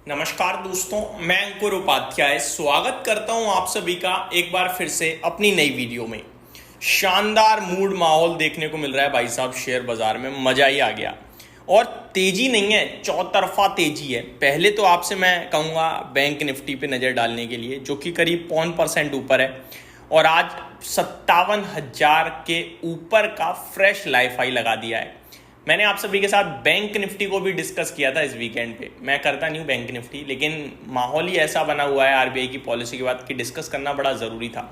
नमस्कार दोस्तों, मैं अंकुर उपाध्याय स्वागत करता हूं आप सभी का एक बार फिर से अपनी नई वीडियो में। शानदार मूड माहौल देखने को मिल रहा है भाई साहब, शेयर बाजार में मजा ही आ गया। और तेजी नहीं है, चौतरफा तेजी है। पहले तो आपसे मैं कहूँगा बैंक निफ्टी पे नज़र डालने के लिए, जो कि करीब 0.5% ऊपर है और आज 57,000 के ऊपर का फ्रेश लाइफ हाई लगा दिया है। मैंने आप सभी के साथ बैंक निफ्टी को भी डिस्कस किया था इस वीकेंड पे। मैं करता नहीं हूँ बैंक निफ्टी, लेकिन माहौल ही ऐसा बना हुआ है आरबीआई की पॉलिसी के बाद कि डिस्कस करना बड़ा ज़रूरी था।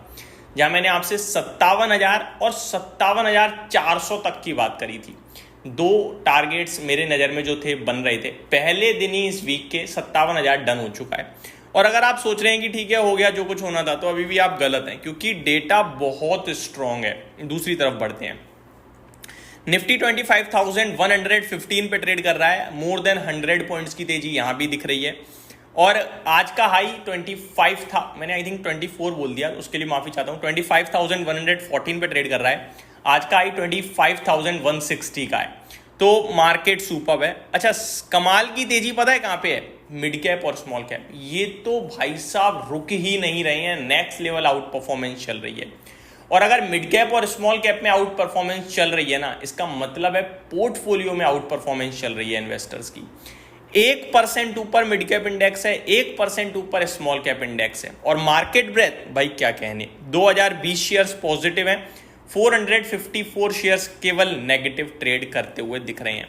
जहाँ मैंने आपसे 57,000 और 57,400 तक की बात करी थी। दो टारगेट्स मेरे नज़र में जो थे बन रहे थे। पहले दिन ही इस वीक के 57,000 डन हो चुका है। और अगर आप सोच रहे हैं कि ठीक है हो गया जो कुछ होना था, तो अभी भी आप गलत हैं, क्योंकि डेटा बहुत स्ट्रॉन्ग है। दूसरी तरफ बढ़ते हैं। निफ्टी 25,115 पे ट्रेड कर रहा है। मोर देन 100 पॉइंट्स की तेजी यहां भी दिख रही है। और आज का हाई 25 था, मैंने आई थिंक 24 बोल दिया, उसके लिए माफी चाहता हूं। 25,114 पे ट्रेड कर रहा है। आज का हाई 25,160 का है। तो मार्केट सुपर्ब है। अच्छा, कमाल की तेजी पता है कहां पे है? मिड कैप और स्मॉल कैप। ये तो भाई साहब रुक ही नहीं रहे हैं, नेक्स्ट लेवल आउट परफॉर्मेंस चल रही है। और अगर मिड कैप और स्मॉल कैप में आउट परफॉर्मेंस चल रही है ना, इसका मतलब है पोर्टफोलियो में आउट परफॉर्मेंस चल रही है इन्वेस्टर्स की। 1% ऊपर मिड कैप इंडेक्स है, 1% ऊपर स्मॉल कैप इंडेक्स है। और मार्केट ब्रेथ भाई क्या कहने, 2020 शेयर्स पॉजिटिव हैं, 454 शेयर्स केवल नेगेटिव ट्रेड करते हुए दिख रहे हैं।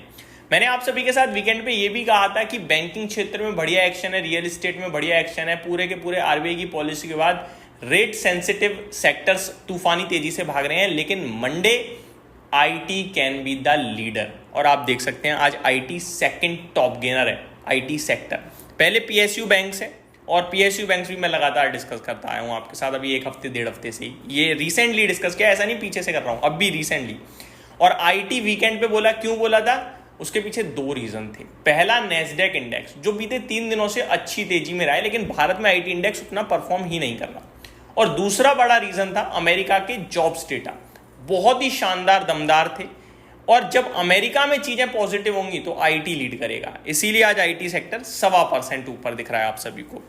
मैंने आप सभी के साथ वीकेंड पे ये भी कहा था कि बैंकिंग क्षेत्र में बढ़िया एक्शन है, रियल एस्टेट में बढ़िया एक्शन है। पूरे के पूरे आरबीआई की पॉलिसी के बाद रेट सेंसिटिव सेक्टर्स तूफानी तेजी से भाग रहे हैं। लेकिन Monday IT can be the leader, और आप देख सकते हैं आज आईटी सेकंड टॉप गेनर है। आईटी सेक्टर पहले पीएसयू बैंक्स है, और पीएसयू बैंक्स भी मैं लगातार डिस्कस करता आया हूं आपके साथ अभी एक हफ्ते डेढ़ हफ्ते से ही। ये रिसेंटली डिस्कस किया, ऐसा नहीं पीछे से कर रहा हूं, अब भी रिसेंटली। और आईटी वीकेंड पे बोला, क्यों बोला था? उसके पीछे दो रीजन थे। पहला, नैस्डैक इंडेक्स जो बीते 3 दिनों से अच्छी तेजी में रहा है, लेकिन भारत में आईटी इंडेक्स उतना परफॉर्म ही नहीं कर रहा। और दूसरा बड़ा रीजन था अमेरिका के जॉब्स डेटा, बहुत ही शानदार दमदार थे। और जब अमेरिका में चीजें पॉजिटिव होंगी तो आईटी लीड करेगा। इसीलिए आज आईटी सेक्टर 1.25% ऊपर दिख रहा है आप सभी को।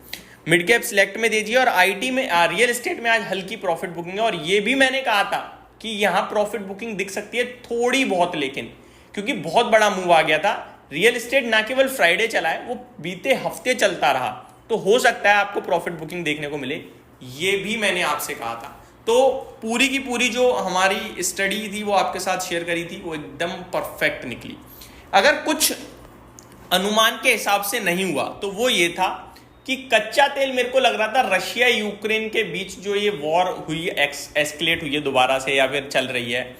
मिड कैप सिलेक्ट में दीजिए, और आईटी में रियल एस्टेट में आज हल्की प्रॉफिट बुकिंग है। और ये भी मैंने कहा था कि यहां प्रॉफिट बुकिंग दिख सकती है थोड़ी बहुत, लेकिन क्योंकि बहुत बड़ा मूव आ गया था। रियल एस्टेट ना केवल फ्राइडे चला है, वो बीते हफ्ते चलता रहा, तो हो सकता है आपको प्रॉफिट बुकिंग देखने को मिले। ये भी मैंने आपसे कहा था। तो पूरी की पूरी जो हमारी स्टडी थी वो आपके साथ शेयर करी थी, वो एकदम परफेक्ट निकली। अगर कुछ अनुमान के हिसाब से नहीं हुआ तो वो ये था कि कच्चा तेल, मेरे को लग रहा था रशिया यूक्रेन के बीच जो ये वॉर हुई, एस्केलेट हुई है दोबारा से या फिर चल रही है,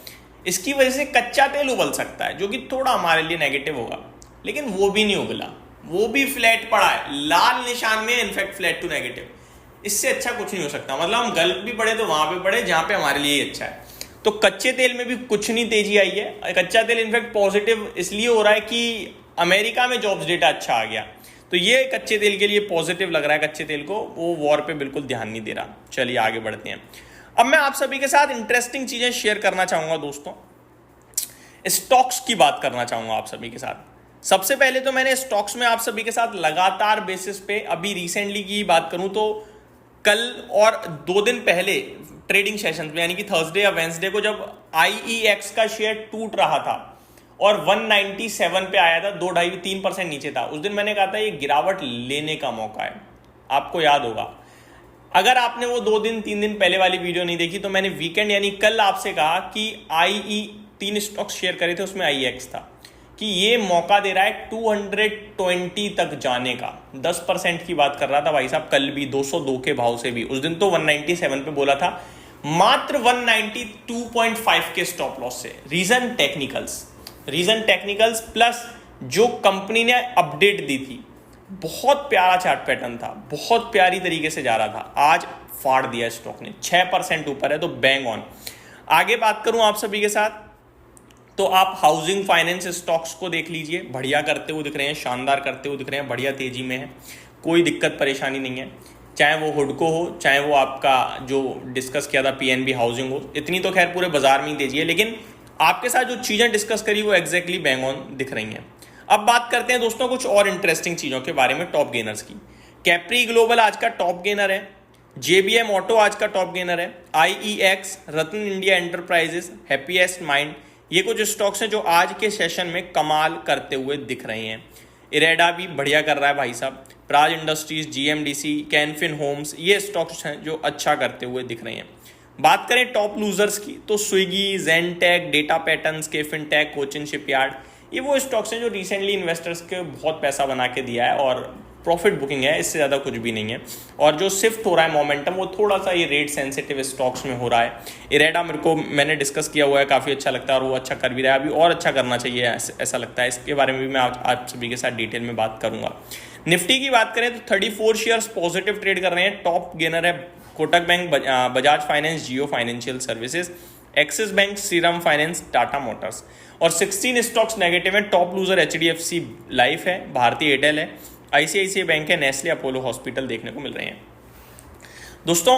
इसकी वजह से कच्चा तेल उबल सकता है, जो कि थोड़ा हमारे लिए नेगेटिव होगा। लेकिन वो भी नहीं उबला, वो भी फ्लैट पड़ा है, लाल निशान में, इनफैक्ट फ्लैट टू नेगेटिव। इससे अच्छा कुछ नहीं हो सकता। मतलब हम गलत भी पड़े तो वहां पे पड़े जहां पे हमारे लिए अच्छा है। तो कच्चे तेल में भी कुछ नहीं तेजी आई है। कच्चा तेल इनफैक्ट पॉजिटिव इसलिए हो रहा है कि अमेरिका में जॉब्स डेटा अच्छा आ गया, तो ये कच्चे तेल के लिए पॉजिटिव लग रहा है। कच्चे तेल को वो वॉर पे बिल्कुल ध्यान नहीं दे रहा। चलिए आगे बढ़ते हैं। अब मैं आप सभी के साथ इंटरेस्टिंग चीजें शेयर करना चाहूंगा दोस्तों। स्टॉक्स की बात करना चाहूंगा आप सभी के साथ। सबसे पहले तो मैंने स्टॉक्स में आप सभी के साथ लगातार बेसिस पे, अभी रिसेंटली की बात करूं तो कल और 2 दिन पहले ट्रेडिंग सेशंस में, यानी कि थर्सडे या वेंसडे को, जब आईईएक्स का शेयर टूट रहा था और 197 पे आया था, 2-2.5-3% नीचे था, उस दिन मैंने कहा था ये गिरावट लेने का मौका है। आपको याद होगा, अगर आपने वो 2 दिन 3 दिन पहले वाली वीडियो नहीं देखी तो मैंने वीकेंड यानी कल आपसे कहा कि 3 स्टॉक्स शेयर करे थे, उसमें आईईएक्स था, कि ये मौका दे रहा है 220 तक जाने का। 10% की बात कर रहा था भाई साहब, कल भी 202 के भाव से भी। उस दिन तो 197 पे बोला था, मात्र 192.5 के स्टॉप लॉस से। रीजन टेक्निकल्स प्लस जो कंपनी ने अपडेट दी थी। बहुत प्यारा चार्ट पैटर्न था, बहुत प्यारी तरीके से जा रहा था। आज फाड़ दिया स्टॉक ने, 6% ऊपर है, तो बैंग ऑन। आगे बात करूं आप सभी के साथ, तो आप हाउसिंग फाइनेंस स्टॉक्स को देख लीजिए, बढ़िया करते हुए दिख रहे हैं, शानदार करते हुए दिख रहे हैं, बढ़िया तेजी में है, कोई दिक्कत परेशानी नहीं है। चाहे वो हुडको हो, चाहे वो आपका जो डिस्कस किया था पीएनबी हाउसिंग हो, इतनी तो खैर पूरे बाजार में ही तेजी है, लेकिन आपके साथ जो चीज़ें डिस्कस करी वो एग्जैक्टली बैंग ऑन दिख रही हैं। अब बात करते हैं दोस्तों कुछ और इंटरेस्टिंग चीजों के बारे में टॉप गेनर्स की। कैप्री ग्लोबल आज का टॉप गेनर है, जेबीएम ऑटो आज का टॉप गेनर है, आईईएक्स, रत्न इंडिया एंटरप्राइजेस, हैप्पीएस्ट माइंड, ये कुछ स्टॉक्स हैं जो आज के सेशन में कमाल करते हुए दिख रहे हैं। इरेडा भी बढ़िया कर रहा है भाई साहब, Praj industries, GMDC, Canfin homes, ये स्टॉक्स हैं जो अच्छा करते हुए दिख रहे हैं। बात करें टॉप लूजर्स की तो Swiggy, Zentech, Data Patterns, KFintech, Cochin shipyard, ये वो स्टॉक्स हैं जो रिसेंटली इन्वेस्टर्स के बहुत पैसा बना के दिया है और प्रॉफिट बुकिंग है, इससे ज़्यादा कुछ भी नहीं है। और जो शिफ्ट हो रहा है मोमेंटम वो थोड़ा सा ये रेट सेंसिटिव स्टॉक्स में हो रहा है। इरेडा मैंने डिस्कस किया हुआ है, काफ़ी अच्छा लगता है और वो अच्छा कर भी रहा है, अभी और अच्छा करना चाहिए ऐसा लगता है। इसके बारे में भी मैं आप सभी के साथ डिटेल में बात करूंगा। निफ्टी की बात करें तो 34 शेयर्स पॉजिटिव ट्रेड कर रहे हैं। टॉप गेनर है Kotak bank, Bajaj finance, Jio financial services, Axis bank, Shriram finance, Tata motors. और 16 स्टॉक्स नेगेटिव हैं। टॉप लूजर एचडीएफसी लाइफ है, भारतीय एयरटेल है, आईसीआईसीआई बैंक है, नेस्ले, अपोलो हॉस्पिटल देखने को मिल रहे हैं। दोस्तों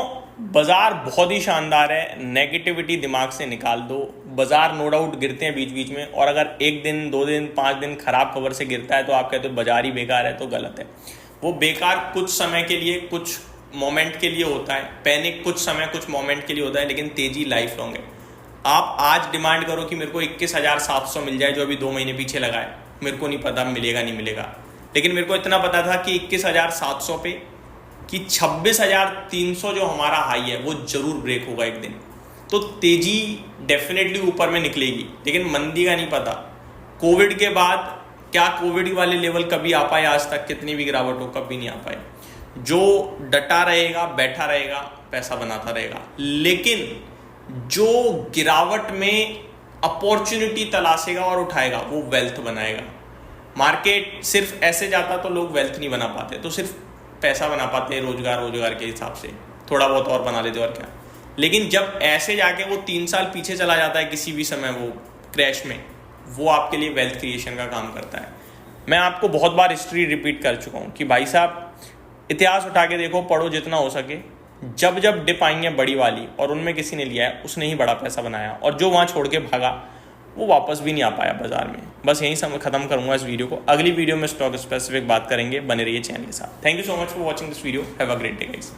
बाजार बहुत ही शानदार है, नेगेटिविटी दिमाग से निकाल दो। बाजार नो डाउट गिरते हैं बीच बीच में, और अगर एक दिन, 2 दिन, 5 दिन खराब खबर से गिरता है तो आप कहते हो बाजार ही बेकार है, तो गलत है। वो बेकार कुछ समय के लिए, कुछ मोमेंट के लिए होता है, पैनिक कुछ समय, कुछ मोमेंट के लिए होता है, लेकिन तेजी लाइफ लॉन्ग है। आप आज डिमांड करो कि मेरे को 21,700 मिल जाए जो अभी 2 महीने पीछे लगा है, मेरे को नहीं पता मिलेगा नहीं मिलेगा, लेकिन मेरे को इतना पता था कि 21,700 पे कि 26,300 जो हमारा हाई है वो जरूर ब्रेक होगा एक दिन। तो तेजी डेफिनेटली ऊपर में निकलेगी, लेकिन मंदी का नहीं पता। कोविड के बाद क्या कोविड वाले लेवल कभी आ पाए आज तक? कितनी भी गिरावट हो कभी नहीं आ पाए। जो डटा रहेगा, बैठा रहेगा, पैसा बनाता रहेगा, लेकिन जो गिरावट में अपॉर्चुनिटी तलाशेगा और उठाएगा वो वेल्थ बनाएगा। मार्केट सिर्फ ऐसे जाता तो लोग वेल्थ नहीं बना पाते, तो सिर्फ पैसा बना पाते हैं रोजगार के हिसाब से, थोड़ा बहुत और बना लेते और क्या। लेकिन जब ऐसे जाके वो 3 साल पीछे चला जाता है किसी भी समय वो क्रैश में, वो आपके लिए वेल्थ क्रिएशन का काम करता है। मैं आपको बहुत बार हिस्ट्री रिपीट कर चुका हूँ कि भाई साहब इतिहास उठा के देखो, पढ़ो जितना हो सके। जब जब डिप आई है बड़ी वाली और उनमें किसी ने लिया है, उसने ही बड़ा पैसा बनाया, और जो वहाँ छोड़ के भागा वो वापस भी नहीं आ पाया बाजार में। बस यहीं समय खत्म करूंगा इस वीडियो को। अगली वीडियो में स्टॉक स्पेसिफिक बात करेंगे, बने रहिए चैनल के साथ। Thank you so much for watching this video. Have a great day guys.